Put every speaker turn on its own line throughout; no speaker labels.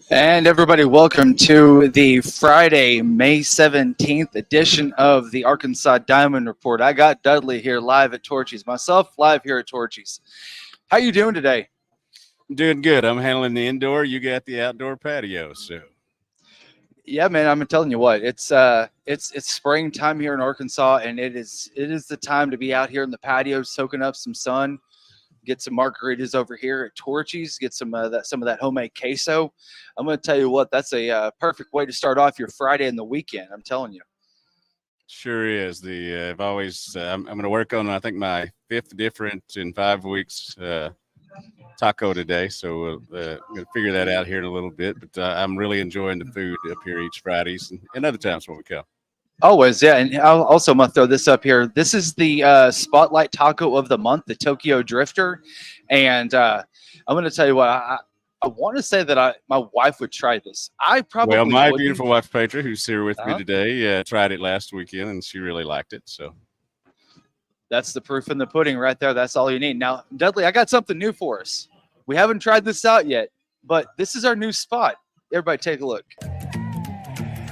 And everybody, welcome to the Friday, May 17th edition of the Arkansas Diamond Report. I got Dudley here live at Torchy's, myself live here at Torchy's. How you doing today?
I'm doing good. I'm handling the indoor. You got the outdoor patio. So
Yeah, man, I'm telling you what, it's springtime here in Arkansas, and it is the time to be out here in the patio soaking up some sun. Get some margaritas over here at Torchy's. Get some of that homemade queso. I'm going to tell you what, that's a perfect way to start off your Friday and the weekend. I'm telling you.
sure is. I've always I'm going to work on I think my fifth different in 5 weeks taco today. So I'm going to figure that out here in a little bit. But I'm really enjoying the food up here each Fridays and other times when we come.
Always, yeah. And I'm going to throw this up here. This is the Spotlight Taco of the Month, the Tokyo Drifter. And I'm going to tell you what, I want to say that my wife would try this. I probably
Well, my
wouldn't.
beautiful wife, Petra, who's here with me today, tried it last weekend, and she really liked it. So
that's the proof in the pudding right there. That's all you need. Now, Dudley, I got something new for us. We haven't tried this out yet, but this is our new spot. Everybody take a look.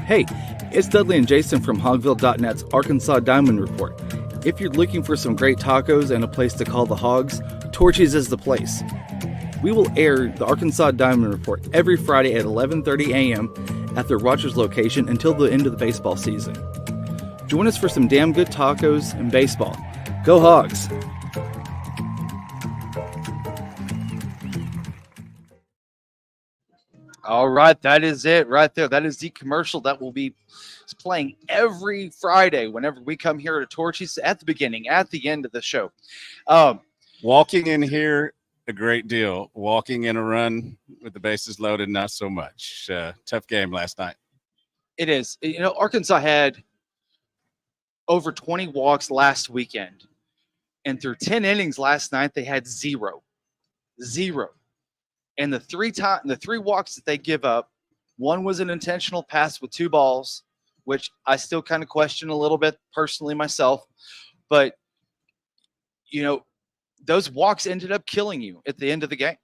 Hey, it's Dudley and Jason from Hogville.net's Arkansas Diamond Report. If you're looking for some great tacos and a place to call the hogs, Torchy's is the place. We will air the Arkansas Diamond Report every Friday at 11:30 a.m. at the Rogers location until the end of the baseball season. Join us for some damn good tacos and baseball. Go Hogs! All right, that is it right there. That is the commercial that will be playing every Friday whenever we come here to Torchy's at the beginning, at the end of the show.
Walking in here, a great deal. Walking in a run with the bases loaded, not so much. Tough game last night.
It is. You know, Arkansas had over 20 walks last weekend. And through 10 innings last night, they had zero. And the three walks that they give up, one was an intentional pass with 2 balls, which I still kind of question a little bit personally myself. But, you know, those walks ended up killing you at the end of the game.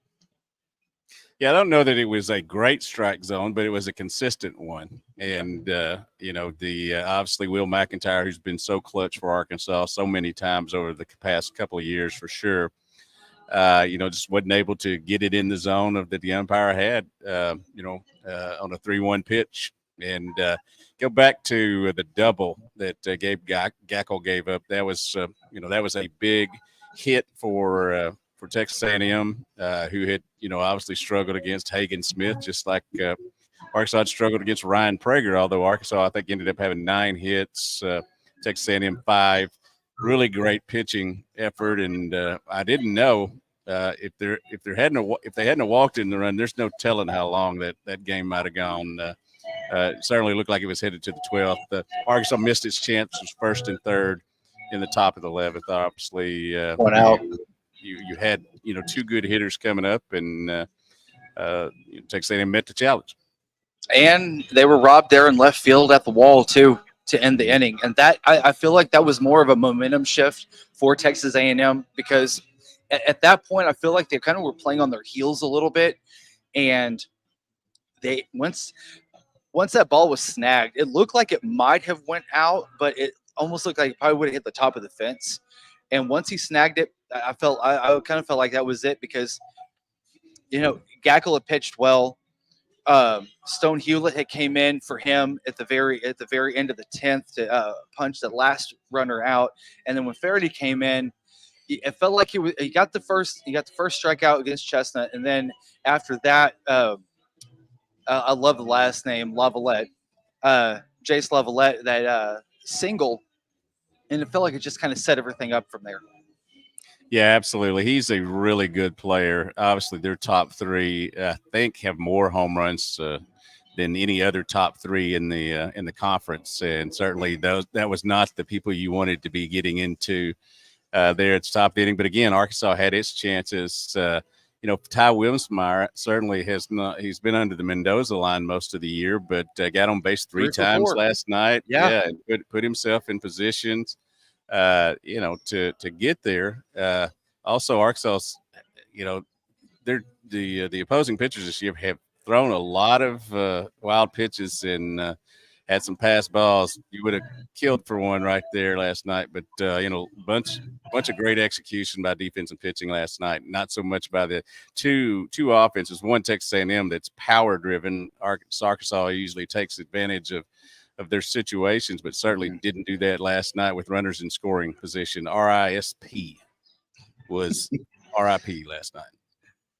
Yeah, I don't know that it was a great strike zone, but it was a consistent one. And, obviously Will McIntyre, who's been so clutch for Arkansas so many times over the past couple of years for sure, just wasn't able to get it in the zone that the umpire had, on a 3-1 pitch. And go back to the double that Gabe Gackle gave up. That was, that was a big hit for Texas A&M, who had, obviously struggled against Hagen Smith, just like Arkansas had struggled against Ryan Prager, although Arkansas, I think, ended up having 9 hits, Texas A&M 5. Really great pitching effort, and I didn't know if they hadn't walked in the run, there's no telling how long that game might have gone. It certainly looked like it was headed to the 12th. Arkansas missed its chances first and third in the top of the 11th. Obviously,
one out.
You had 2 good hitters coming up, and Texas A&M met the challenge.
And they were robbed there in left field at the wall too to end the inning. And that I feel like that was more of a momentum shift for Texas A&M, because at that point I feel like they kind of were playing on their heels a little bit. And they once that ball was snagged, it looked like it might have went out, but it almost looked like it probably would have hit the top of the fence. And once he snagged it, I kind of felt like that was it, because Gackle had pitched well. Stone Hewlett had came in for him at the very end of the 10th to punch the last runner out, and then when Faraday came in, it felt like he got the first strikeout against Chestnut, and then after that, I love the last name, Lavalette, Jace Lavalette, that single, and it felt like it just kind of set everything up from there.
Yeah, absolutely. He's a really good player. Obviously, their top 3, I think, have more home runs than any other top 3 in the conference, and certainly that was not the people you wanted to be getting into there at the top of the inning. But again, Arkansas had its chances. Ty Wilmsmeyer certainly he's been under the Mendoza line most of the year, but got on base 3 times last night.
Yeah,
and put himself in positions. To get there. Also, Arkansas, the opposing pitchers this year have thrown a lot of wild pitches and had some pass balls. You would have killed for one right there last night, but bunch of great execution by defense and pitching last night. Not so much by the two offenses. One, Texas A&M, that's power driven. Arkansas usually takes advantage of their situations, but certainly didn't do that last night with runners in scoring position. RISP was RIP last night.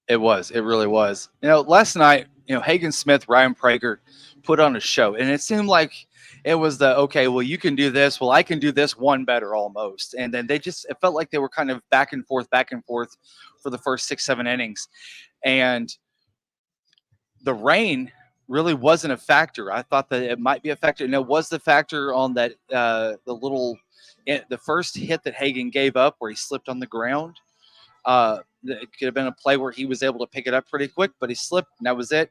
It was. It really was. Last night, Hagen Smith, Ryan Prager put on a show, and it seemed like it was okay, well, you can do this. Well, I can do this one better almost. And then it felt like they were kind of back and forth for the first 6-7 innings. And the rain really wasn't a factor. I thought that it might be a factor. And it was the factor on that, the first hit that Hagen gave up where he slipped on the ground. It could have been a play where he was able to pick it up pretty quick, but he slipped, and that was it.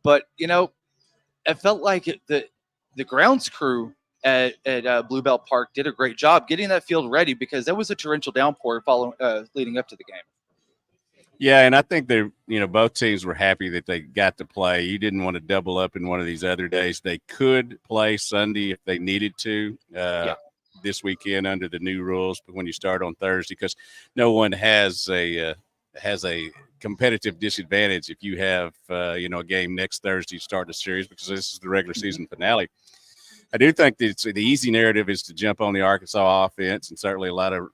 But it felt like the grounds crew at Bogle Park did a great job getting that field ready, because there was a torrential downpour leading up to the game.
Yeah, and I think both teams were happy that they got to play. You didn't want to double up in one of these other days. They could play Sunday if they needed to. This weekend under the new rules, but when you start on Thursday, because no one has a competitive disadvantage if you have a game next Thursday to start the series, because this is the regular season finale. I do think that the easy narrative is to jump on the Arkansas offense, and certainly a lot of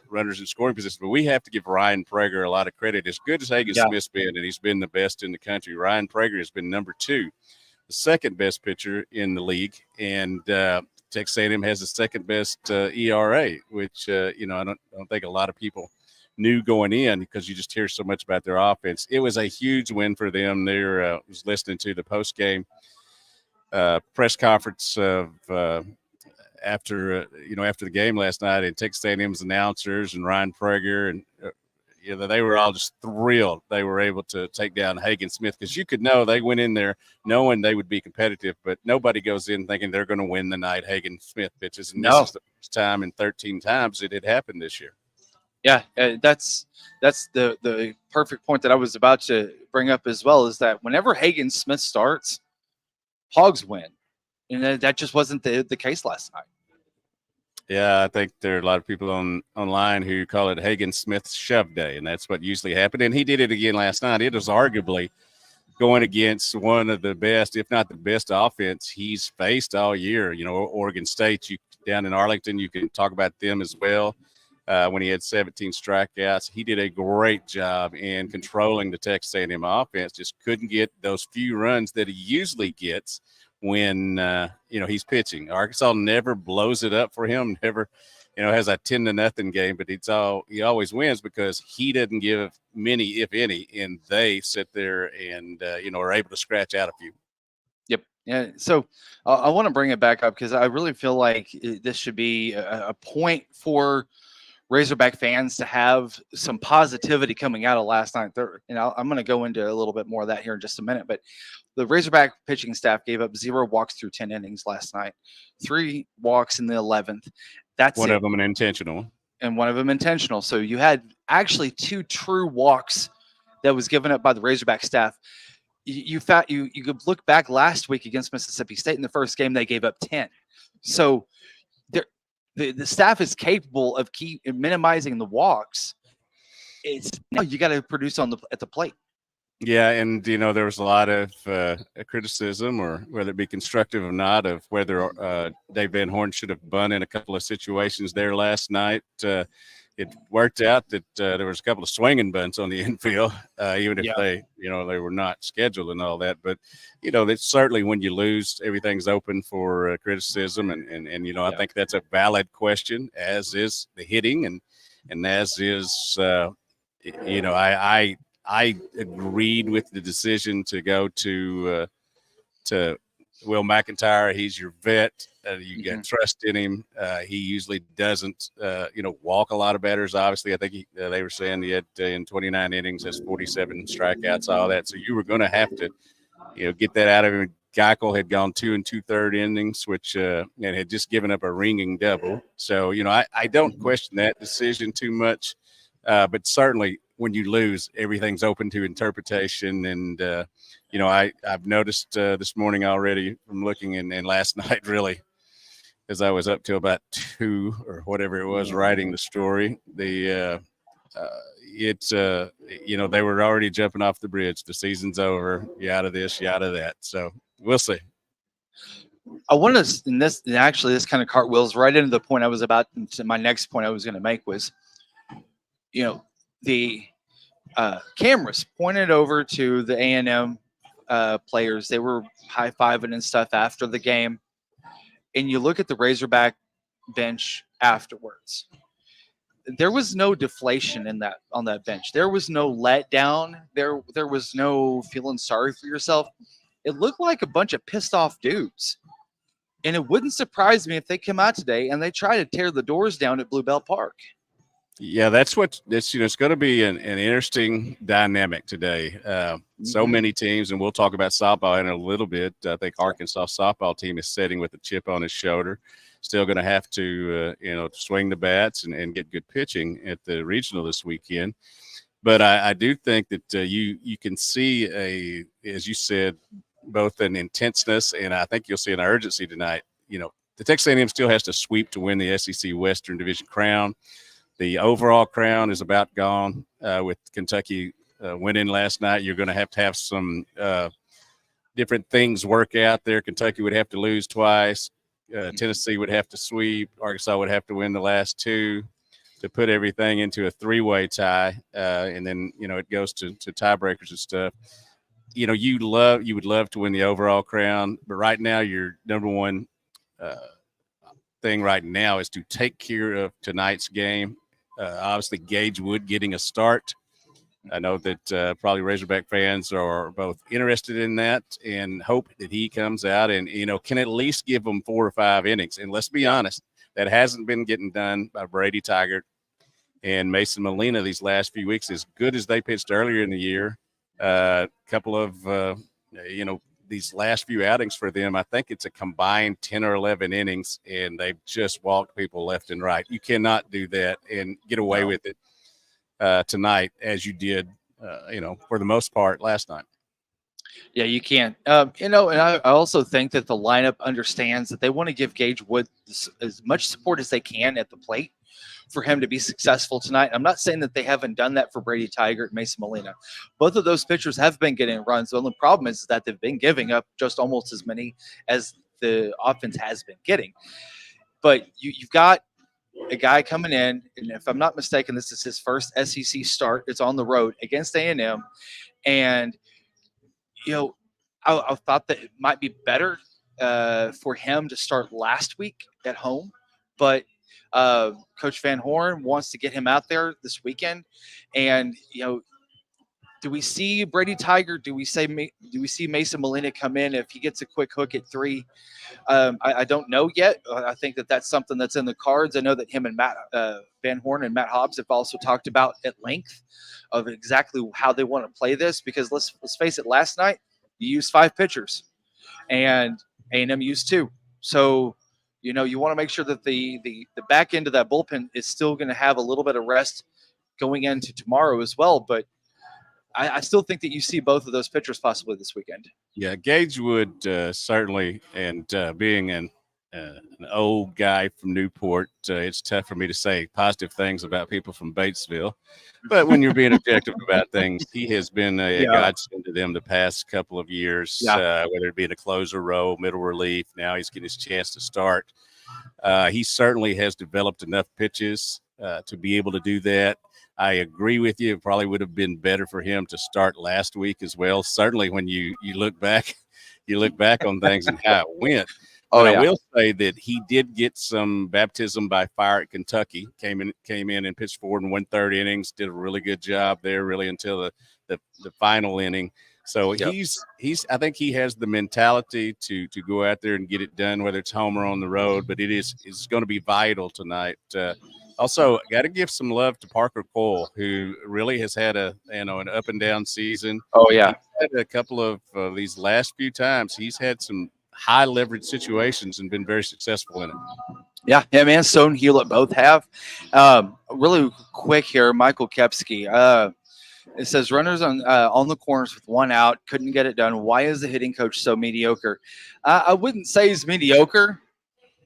runners in scoring position. But we have to give Ryan Prager a lot of credit. As good as Hagen Smith's been, and he's been the best in the country, Ryan Prager has been number 2, the second best pitcher in the league, and Texas A&M has the second best ERA, which I don't think a lot of people knew going in, because you just hear so much about their offense. It was a huge win for them. There was listening to the post game press conference of after the game last night, and Texas A&M's announcers and Ryan Prager, and they were all just thrilled they were able to take down Hagen Smith, because you could know they went in there knowing they would be competitive, but nobody goes in thinking they're going to win the night Hagen Smith pitches. And this is the first time in 13 times it had happened this year.
Yeah, that's the perfect point that I was about to bring up as well, is that whenever Hagen Smith starts, Hogs win. And that just wasn't the case last night.
Yeah, I think there are a lot of people online who call it Hagen Smith's shove day, and that's what usually happened. And he did it again last night. It was arguably going against one of the best, if not the best, offense he's faced all year. Oregon State, down in Arlington, you can talk about them as well. When he had 17 strikeouts, he did a great job in controlling the Texas A&M offense. Just couldn't get those few runs that he usually gets when he's pitching. Arkansas never blows it up for him, never has a 10-0 game, but he always wins because he doesn't give many, if any, and they sit there and are able to scratch out a few.
Yep. Yeah. So I want to bring it back up, because I really feel like this should be a point for Razorback fans to have some positivity coming out of last night. I'm going to go into a little bit more of that here in just a minute, but the Razorback pitching staff gave up 0 walks through 10 innings last night, 3 walks in the 11th. That's
one of them an intentional.
And one of them intentional. So you had actually 2 true walks that was given up by the Razorback staff. You could look back last week against Mississippi State in the first game, they gave up 10. So the staff is capable of minimizing the walks. It's now you got to produce at the plate.
Yeah, and there was a lot of criticism, or whether it be constructive or not, of whether Dave Van Horn should have bunt in a couple of situations there last night. It worked out that there was a couple of swinging bunts on the infield, even if they were not scheduled and all that. But that's certainly, when you lose, everything's open for criticism, and I think that's a valid question, as is the hitting, and as is I agreed with the decision to go to Will McIntyre. He's your vet. You got trust in him. He usually doesn't, walk a lot of batters. Obviously, I think they were saying he had in 29 innings has 47 strikeouts, all that. So you were going to have to, get that out of him. Geichel had gone 2 2/3 innings, which and had just given up a ringing double. So I don't question that decision too much, but certainly when you lose, everything's open to interpretation. And, I've noticed this morning already from looking and last night, really, as I was up till about 2 or whatever it was writing the story, they were already jumping off the bridge. The season's over. You out of this, you out of that. So we'll see.
I want to, and this kind of cartwheels right into the point I was about to my next point I was going to make was, the cameras pointed over to the A&M players. They were high-fiving and stuff after the game. And you look at the Razorback bench afterwards. There was no deflation on that bench. There was no letdown. There was no feeling sorry for yourself. It looked like a bunch of pissed off dudes. And it wouldn't surprise me if they come out today and they try to tear the doors down at Bluebell Park.
Yeah, that's it's going to be an interesting dynamic today. So many teams, and we'll talk about softball in a little bit. I think Arkansas softball team is sitting with a chip on his shoulder. Still going to have to, swing the bats and get good pitching at the regional this weekend. But I do think that you can see as you said, both an intenseness and I think you'll see an urgency tonight. The Texas A&M still has to sweep to win the SEC Western Division crown. The overall crown is about gone with Kentucky winning last night. You're going to have some different things work out there. Kentucky would have to lose twice. Tennessee would have to sweep. Arkansas would have to win the last 2 to put everything into a 3-way tie. And then, it goes to tiebreakers and stuff. You would love to win the overall crown, but right now your number one thing right now is to take care of tonight's game. Obviously, Gage Wood getting a start. I know that probably Razorback fans are both interested in that and hope that he comes out and, can at least give them 4 or 5 innings. And let's be honest, that hasn't been getting done by Brady Tigert and Mason Molina these last few weeks. As good as they pitched earlier in the year, a couple of, these last few outings for them, I think it's a combined 10 or 11 innings, and they've just walked people left and right. You cannot do that and get away with it tonight as you did, for the most part last night.
Yeah, you can't. And I also think that the lineup understands that they want to give Gage Wood as much support as they can at the plate for him to be successful tonight. I'm not saying that they haven't done that for Brady Tigert and Mason Molina. Both of those pitchers have been getting runs. The only problem is that they've been giving up just almost as many as the offense has been getting. But you've got a guy coming in, and if I'm not mistaken, this is his first SEC start. It's on the road against A&M. And, I thought that it might be better for him to start last week at home. But Coach Van Horn wants to get him out there this weekend. And, do we see Brady Tigert? Do we see Mason Molina come in if he gets a quick hook at 3? I don't know yet. I think that's something that's in the cards. I know that him and Matt Van Horn and Matt Hobbs have also talked about at length of exactly how they want to play this. Because let's face it, last night you used 5 pitchers, and A&M used 2. So you want to make sure that the back end of that bullpen is still going to have a little bit of rest going into tomorrow as well. But I still think that you see both of those pitchers possibly this weekend.
Yeah, Gage Wood certainly, and being an old guy from Newport, it's tough for me to say positive things about people from Batesville. But when you're being objective about things, he has been a godsend to them the past couple of years, whether it be in a closer role, middle relief. Now he's getting his chance to start. He certainly has developed enough pitches to be able to do that. I agree with you. It probably would have been better for him to start last week as well. Certainly when you look back on things and how it went. But I will say that he did get some baptism by fire at Kentucky. Came in and pitched 4 1/3 innings. Did a really good job there, really until the final inning. So he's I think he has the mentality to go out there and get it done, whether it's home or on the road. But it's going to be vital tonight. Also, got to give some love to Parker Cole, who really has had an up and down season.
Oh yeah,
he's had a couple of these last few times. He's had some high leverage situations and been very successful in it.
Yeah, him and Stone Hewlett both have. Really quick here, Michael Kepsky. It says runners on the corners with one out, couldn't get it done. Why is the hitting coach so mediocre? I wouldn't say he's mediocre.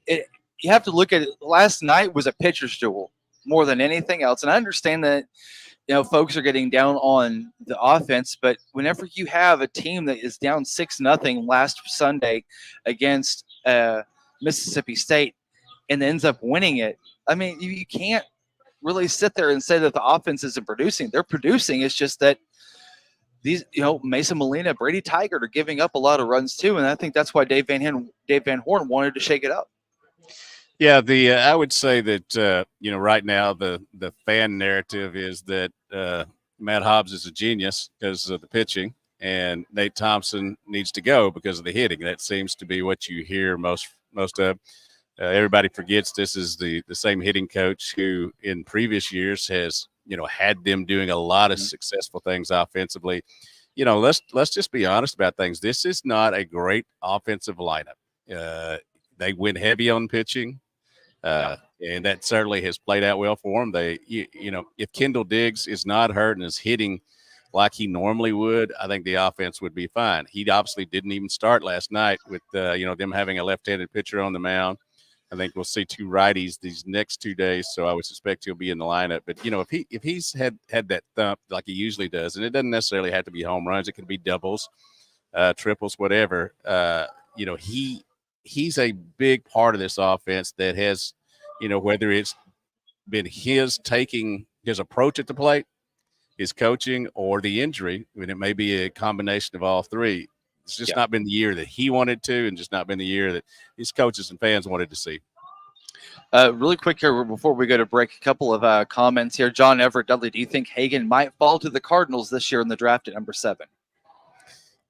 You have to look at it. Last night was a pitcher's duel more than anything else, and I understand that folks are getting down on the offense, but whenever you have a team that is down 6-0 last Sunday against Mississippi State and ends up winning it, I mean, you can't really sit there and say that the offense isn't producing. They're producing. It's just that these, Mason Molina, Brady Tigert are giving up a lot of runs too, and I think that's why Dave Van Horn wanted to shake it up.
Yeah, I would say that right now the fan narrative is that Matt Hobbs is a genius because of the pitching, and Nate Thompson needs to go because of the hitting. That seems to be what you hear most of. Everybody forgets this is the same hitting coach who in previous years has had them doing a lot of successful things offensively. Let's just be honest about things. This is not a great offensive lineup. They went heavy on pitching. And that certainly has played out well for them. If Kendall Diggs is not hurt and is hitting like he normally would, I think the offense would be fine. He obviously didn't even start last night with them having a left-handed pitcher on the mound. I think we'll see two righties these next 2 days, so I would suspect he'll be in the lineup. But if he's had that thump like he usually does, and it doesn't necessarily have to be home runs, it could be doubles, triples, whatever. He's a big part of this offense that has, whether it's been his taking his approach at the plate, his coaching, or the injury. I mean, it may be a combination of all three. It's just not been the year that he wanted to, and just not been the year that his coaches and fans wanted to see.
Really quick here before we go to break, a couple of comments here. John Everett Dudley, do you think Hagan might fall to the Cardinals this year in the draft at number 7?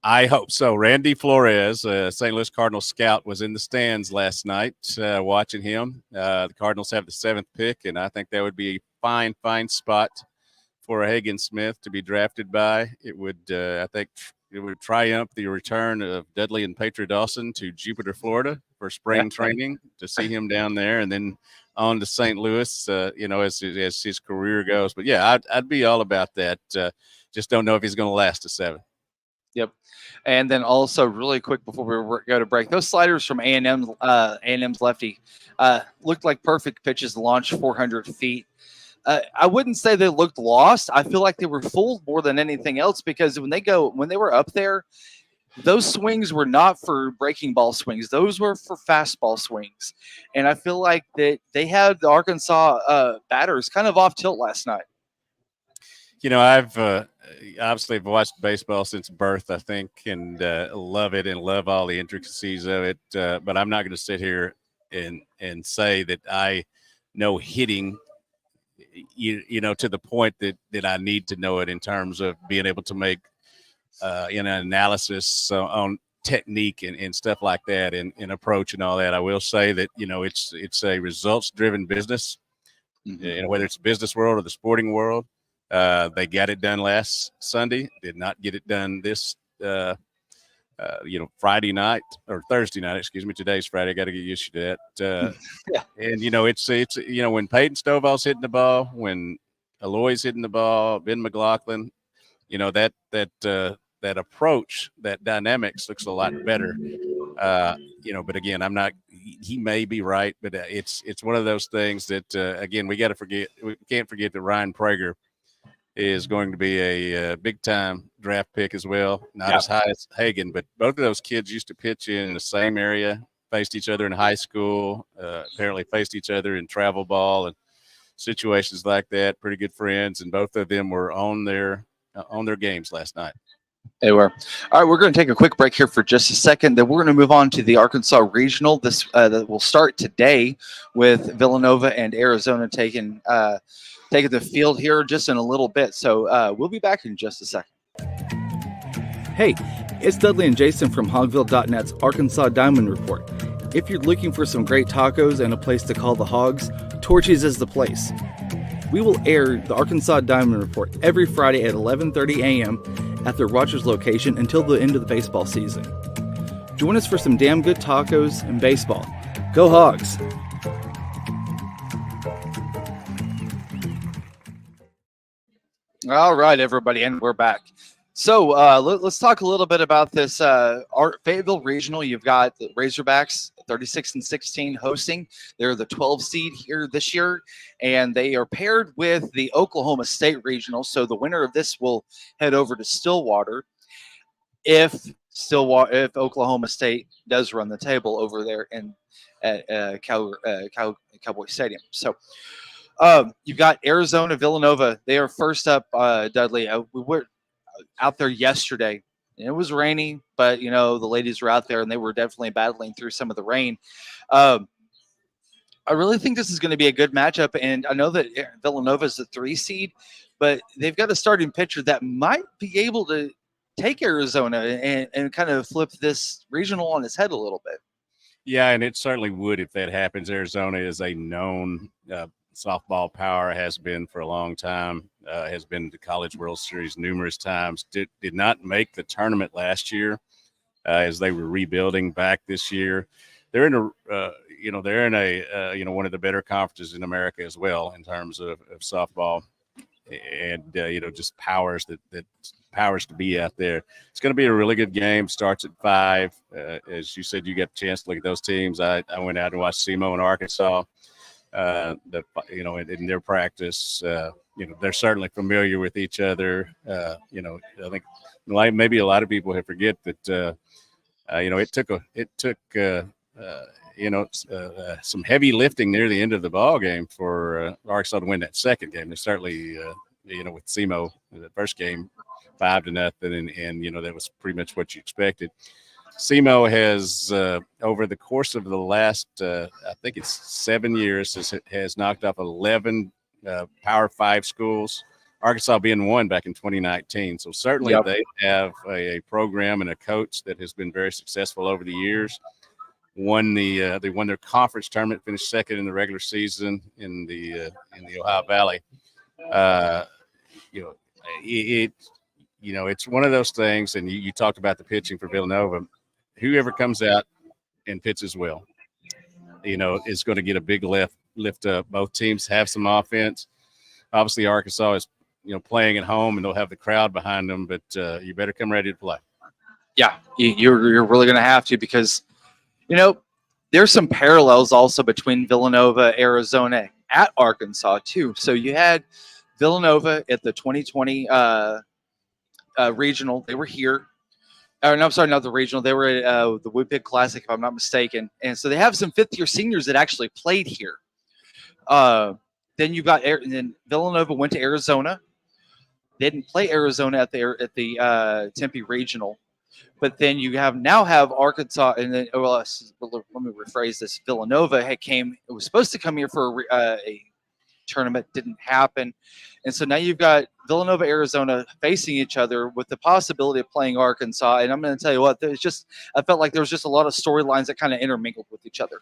I hope so. Randy Flores, St. Louis Cardinals scout, was in the stands last night watching him. The Cardinals have the 7th pick, and I think that would be a fine spot for a Hagan Smith to be drafted by. It would, I think, it would triumph the return of Dudley and Patriot Dawson to Jupiter, Florida for spring training, to see him down there, and then on to St. Louis, as his career goes. But, yeah, I'd be all about that. Just don't know if he's going to last to 7.
Yep. And then also really quick before we go to break, those sliders from A&M's lefty looked like perfect pitches to launch 400 feet. I wouldn't say they looked lost. I feel like they were fooled more than anything else, because when they were up there, those swings were not for breaking ball swings. Those were for fastball swings. And I feel like that they had the Arkansas batters kind of off tilt last night.
I've obviously watched baseball since birth, I think, and love it and love all the intricacies of it. But I'm not going to sit here and say that I know hitting, to the point that I need to know it in terms of being able to make an analysis on technique and stuff like that, and approach and all that. I will say that, it's a results-driven business, whether it's the business world or the sporting world. They got it done last Sunday, did not get it done this, Friday night or Thursday night, excuse me. Today's Friday. I got to get used to that. And, it's when Peyton Stovall's hitting the ball, when Aloy's hitting the ball, Ben McLaughlin, that approach, that dynamics looks a lot better. But again, he may be right, but it's one of those things that, again, we can't forget that Ryan Prager is going to be a big-time draft pick as well. Not as high as Hagan, but both of those kids used to pitch in the same area, faced each other in high school, apparently faced each other in travel ball and situations like that. Pretty good friends, and both of them were on their games last night.
They were. All right, we're going to take a quick break here for just a second. Then we're going to move on to the Arkansas Regional. This that will start today with Villanova and Arizona taking the field here just in a little bit. So we'll be back in just a second. Hey, it's Dudley and Jason from Hogville.net's Arkansas Diamond Report. If you're looking for some great tacos and a place to call the Hogs, Torchy's is the place. We will air the Arkansas Diamond Report every Friday at 11:30 a.m. at their Rogers location until the end of the baseball season. Join us for some damn good tacos and baseball. Go Hogs! All right, everybody, and we're back. So let's talk a little bit about this Fayetteville Regional. You've got the Razorbacks, 36 and 16, hosting. They're the 12 seed here this year, and they are paired with the Oklahoma State Regional. So the winner of this will head over to Stillwater if Oklahoma State does run the table over there in at Cowboy Stadium. So you've got Arizona, Villanova. They are first up, Dudley. We were out there yesterday. And it was rainy, but the ladies were out there and they were definitely battling through some of the rain. Um, I really think this is going to be a good matchup, and I know that Villanova is the 3 seed, but they've got a starting pitcher that might be able to take Arizona and kind of flip this regional on its head a little bit.
Yeah, and it certainly would if that happens. Arizona is a known softball power, has been for a long time, has been to College World Series numerous times. Did not make the tournament last year as they were rebuilding back this year. They're in a one of the better conferences in America as well in terms of softball, and just powers that powers to be out there. It's going to be a really good game. Starts at 5. As you said, you get a chance to look at those teams. I went out and watched SEMO in Arkansas. In their practice, they're certainly familiar with each other. I think maybe a lot of people have forget that it took some heavy lifting near the end of the ball game for Arkansas to win that second game. They certainly with SEMO the first game 5-0, and that was pretty much what you expected. SEMO has, over the course of the last, I think it's 7 years, has knocked off 11 Power 5 schools, Arkansas being one back in 2019. So certainly They have a program and a coach that has been very successful over the years. They won their conference tournament, finished second in the regular season in the Ohio Valley. It's one of those things, and you talked about the pitching for Villanova. Whoever comes out and pitches well, is going to get a big lift up. Both teams have some offense. Obviously, Arkansas is, playing at home, and they'll have the crowd behind them, but you better come ready to play.
Yeah, you're really going to have to, because, there's some parallels also between Villanova, Arizona, at Arkansas too. So you had Villanova at the 2020 regional. They were here. No, I'm sorry, not the regional. They were at the Woodpig Classic, if I'm not mistaken. And so they have some fifth-year seniors that actually played here. Then you've got and then Villanova went to Arizona. They didn't play Arizona at the Tempe Regional, but then you now have Arkansas, and then let me rephrase this. Villanova it was supposed to come here for a tournament, didn't happen, and so now you've got Villanova, Arizona facing each other with the possibility of playing Arkansas. And I'm going to tell you what, I felt like there was just a lot of storylines that kind of intermingled with each other.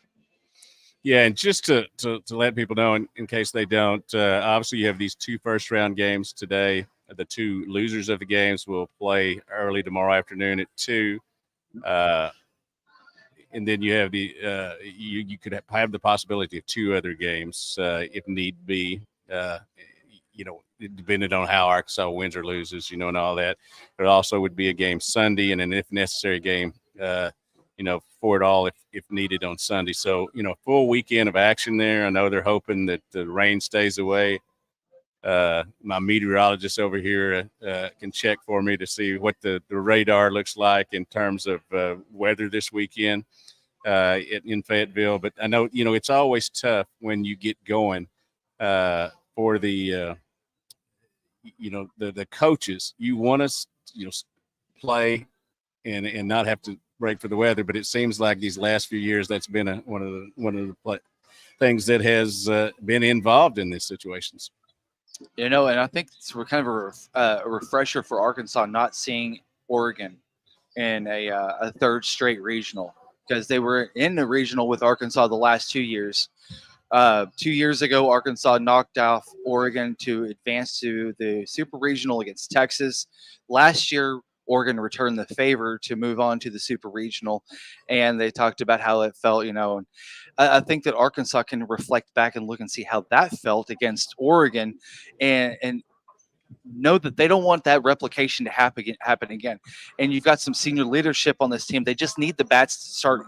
Yeah, and just to let people know, in case they don't, obviously you have these 2 first-round games today. The 2 losers of the games will play early tomorrow afternoon at 2. And then you have you could have the possibility of 2 other games if need be, depending on how Arkansas wins or loses, and all that. There also would be a game Sunday, and an if necessary game, for it all if needed on Sunday. So, full weekend of action there. I know they're hoping that the rain stays away. My meteorologist over here can check for me to see what the radar looks like in terms of weather this weekend in Fayetteville. But I know, it's always tough when you get going for the coaches. You want us, play and not have to break for the weather. But it seems like these last few years, that's been one of the things that has been involved in these situations.
And I think we're kind of a refresher for Arkansas not seeing Oregon in a third straight regional, because they were in the regional with Arkansas the last 2 years. 2 years ago, Arkansas knocked off Oregon to advance to the Super Regional against Texas. Last year, Oregon returned the favor to move on to the Super Regional, and they talked about how it felt, and I think that Arkansas can reflect back and look and see how that felt against Oregon, and know that they don't want that replication to happen again. And you've got some senior leadership on this team. They just need the bats to start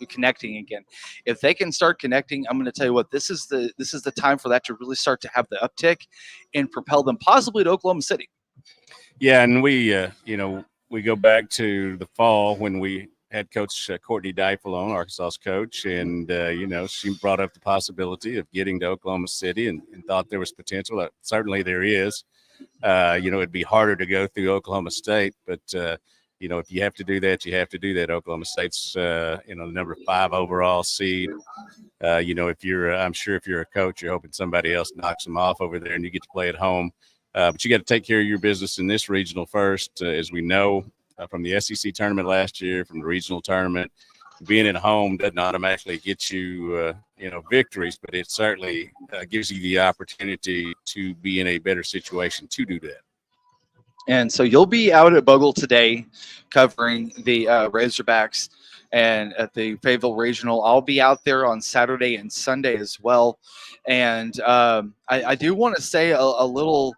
connecting again. If they can start connecting, I'm going to tell you what, this is the time for that to really start to have the uptick and propel them possibly to Oklahoma City.
Yeah, and we go back to the fall when we had Coach Courtney Deifel on, Arkansas's coach, and she brought up the possibility of getting to Oklahoma City and thought there was potential. Certainly there is. It'd be harder to go through Oklahoma State, but if you have to do that, you have to do that. Oklahoma State's the number 5 overall seed. I'm sure if you're a coach, you're hoping somebody else knocks them off over there and you get to play at home. But you got to take care of your business in this regional first, as we know from the SEC tournament last year, from the regional tournament. Being at home doesn't automatically get you, victories, but it certainly gives you the opportunity to be in a better situation to do that.
And so you'll be out at Bogle today covering the Razorbacks and at the Fayetteville Regional. I'll be out there on Saturday and Sunday as well. And I do want to say a little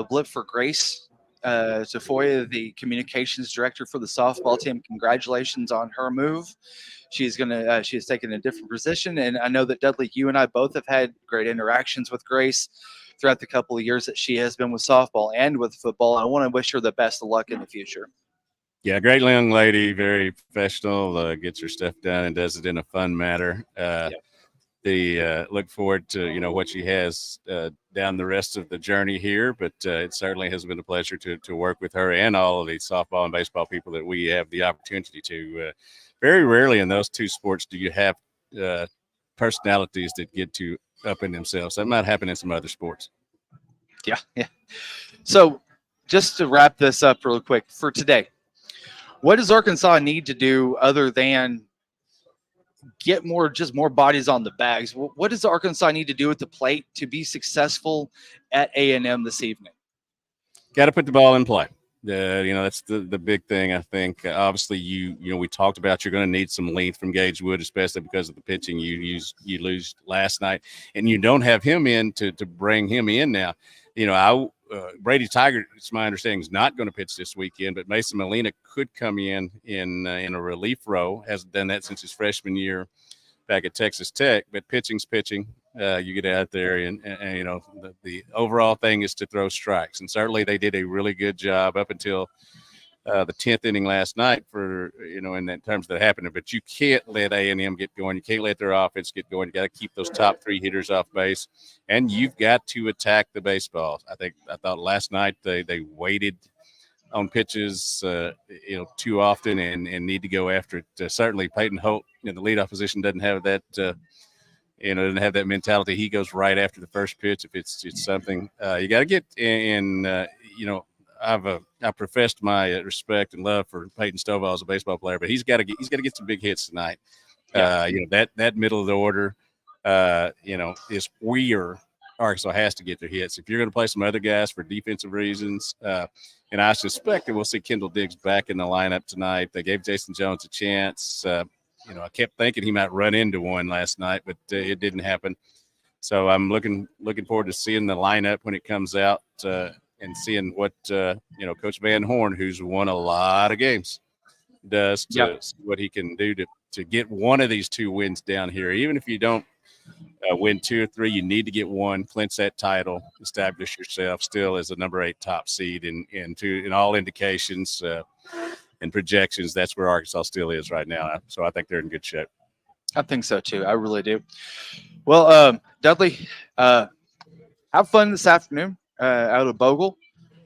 blip for Grace Tafoya, the communications director for the softball team. Congratulations on her move. She has taken a different position. And I know that, Dudley, you and I both have had great interactions with Grace throughout the couple of years that she has been with softball and with football. I want to wish her the best of luck in the future.
Yeah, great young lady, very professional, gets her stuff done and does it in a fun manner. Look forward to, what she has down the rest of the journey here, but it certainly has been a pleasure to work with her and all of the softball and baseball people that we have the opportunity to. Very rarely in those two sports do you have personalities that get to up in themselves. That might happen in some other sports.
Yeah. So just to wrap this up real quick for today, what does Arkansas need to do other than get more bodies on the bags? What does Arkansas need to do at the plate to be successful at A&M this evening?
Got to put the ball in play. That's the big thing, I think. Obviously, we talked about you're going to need some length from Gage Wood, especially because of the pitching you lose last night, and you don't have him in to bring him in now. Brady Tiger, it's my understanding, is not going to pitch this weekend, but Mason Molina could come in a relief role. Hasn't done that since his freshman year back at Texas Tech. But pitching's pitching. You get out there, and the overall thing is to throw strikes. And certainly they did a really good job up until the 10th inning last night in that terms that happened. But you can't let A&M get going. You can't let their offense get going. You got to keep those top 3 hitters off base, and you've got to attack the baseballs. I thought last night they waited on pitches, too often and need to go after it. Certainly Peyton Holt in the leadoff position doesn't have that. Doesn't have that mentality. He goes right after the first pitch if it's something. You got to get in. I've professed my respect and love for Peyton Stovall as a baseball player, but he's got to get some big hits tonight.
Yeah.
That middle of the order, is where Arkansas has to get their hits. If you're going to play some other guys for defensive reasons, and I suspect that we'll see Kendall Diggs back in the lineup tonight. They gave Jason Jones a chance. I kept thinking he might run into one last night, but it didn't happen. So I'm looking forward to seeing the lineup when it comes out and seeing what Coach Van Horn, who's won a lot of games, does to see what he can do to get one of these 2 wins down here. Even if you don't win 2 or 3, you need to get one, clinch that title, establish yourself still as a number 8 top seed in all indications. And projections, that's where Arkansas still is right now. So I think they're in good shape.
I think so too. I really do. Well, Dudley, have fun this afternoon out of Bogle,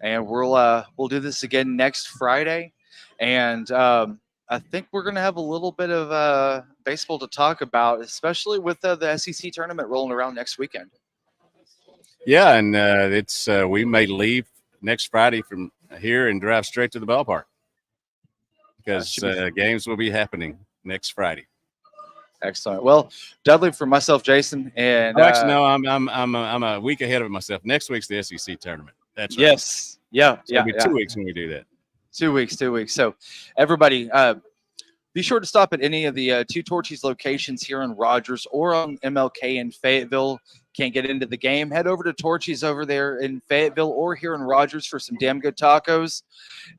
and we'll do this again next Friday. And I think we're going to have a little bit of baseball to talk about, especially with the SEC tournament rolling around next weekend. Yeah,
and it's we may leave next Friday from here and drive straight to the ballpark, because games will be happening next Friday.
Excellent. Well, Dudley, for myself, Jason, and
actually, no, I'm a week ahead of myself. Next week's the SEC tournament. That's right.
Yes. Yeah.
So it'll be 2 weeks when we do that.
2 weeks. So, everybody, Be sure to stop at any of the two Torchy's locations here in Rogers or on MLK in Fayetteville. Can't get into the game? Head over to Torchy's over there in Fayetteville or here in Rogers for some damn good tacos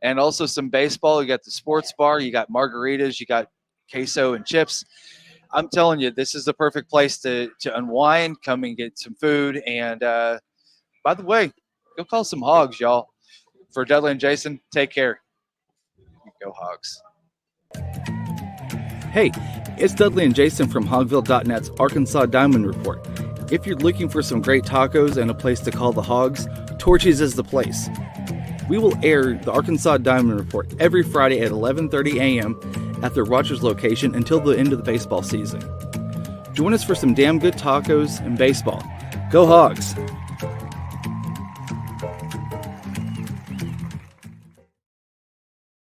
and also some baseball. You got the sports bar, you got margaritas, you got queso and chips. I'm telling you, this is the perfect place to unwind, come and get some food. And by the way, go call some hogs, y'all. For Dudley and Jason, take care. Go Hogs. Hey, it's Dudley and Jason from Hogville.net's Arkansas Diamond Report. If you're looking for some great tacos and a place to call the hogs, Torchy's is the place. We will air the Arkansas Diamond Report every Friday at 11:30 a.m. at the Rogers location until the end of the baseball season. Join us for some damn good tacos and baseball. Go Hogs!